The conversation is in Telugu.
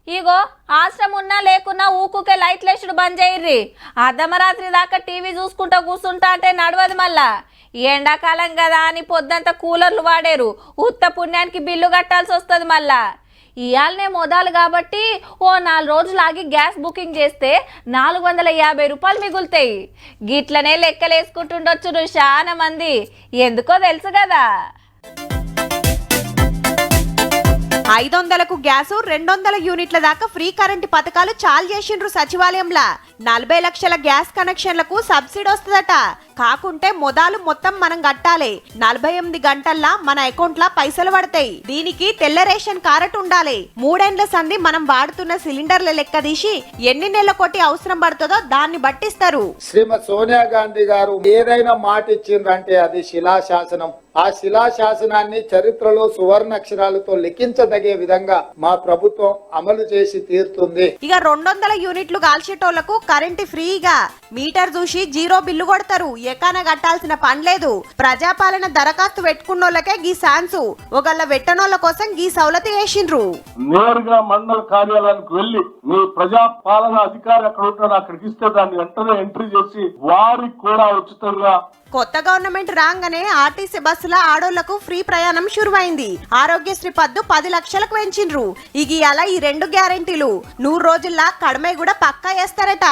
ఇగో ఆశ్రమం ఉన్నా లేకున్నా ఊకుకే లైట్లు వేసుడు బంద్ చేయర్రి. అర్ధమరాత్రి దాకా టీవీ చూసుకుంటా కూర్చుంటా అంటే నడవదు. మళ్ళా ఎండాకాలం కదా అని పొద్దంతా కూలర్లు వాడారు. ఉత్త పుణ్యానికి బిల్లు కట్టాల్సి వస్తుంది. మళ్ళా ఇయాలనే మొదలు కాబట్టి ఓ 4 రోజులు ఆగి గ్యాస్ బుకింగ్ చేస్తే 450 రూపాయలు మిగులుతాయి. గిట్లనే లెక్కలేసుకుంటుండొచ్చు చాలా మంది. ఎందుకో తెలుసు కదా. 500కు గ్యాసు 200 యూనిట్ల దాకా ఫ్రీ కరెంటు పథకాలు చాలు చేసిండ్రు సచివాలయంలా. 40 లక్షల గ్యాస్ కనెక్షన్లకు సబ్సిడీ వస్తుందట. కాకుంటే మొదలు మొత్తం మనం కట్టాలి. 48 గంటల్లా మన అకౌంట్ లా పైసలు పడతాయి. దీనికి తెల్ల రేషన్ కార్డు ఉండాలి. 3 ఏళ్ల సంది మనం వాడుతున్న సిలిండర్ల లెక్క తీసి ఎన్ని నెలల కొట్టి అవసరం పడుతుందో దాన్ని బట్టిస్తారు. శ్రీమతి సోనియా గాంధీ గారు ఏదైనా మాట ఇచ్చిండ్రంటే అది శిలాశాసనం. ఆ శిలాశాసనాన్ని చరిత్రలో సువర్ణాక్షరాలతో లిఖించదగే విధంగా మా ప్రభుత్వం అమలు చేసి తీరుతుంది. ఇక 200 యూనిట్లు కాల్చేటోళ్లకు కరెంటు ఫ్రీగా మీటర్ చూసి 0 బిల్లు కొడతారు. ఎకాన కట్టాల్సిన పని లేదు. ప్రజాపాలన దరఖాస్తు పెట్టుకున్నోళ్ళకే గీ ఛాన్సు. ఒకళ్ళ వెట్టనోళ్ళ కోసం గీ సౌలతి వేసిండ్రు. నేరుగా మండల కార్యాలయానికి వెళ్లి మీ ప్రజాపాలన అధికారి ఎక్కడ ఉంటాడో అక్కడికి ఇస్తే దాన్ని వెంటనే ఎంట్రీ చేసి వారికి కూడా ఉచితంగా. కొత్త గవర్నమెంట్ రాగానే ఆర్టీసీ బస్సుల ఆడోళ్లకు ఫ్రీ ప్రయాణం షురువైంది. ఆరోగ్యశ్రీ పద్దు 10 లక్షలకు పెంచిండ్రు. ఇగి అలా ఈ 2 గ్యారెంటీలు 100 రోజుల్లా కడమే కూడా పక్కా వేస్తారట.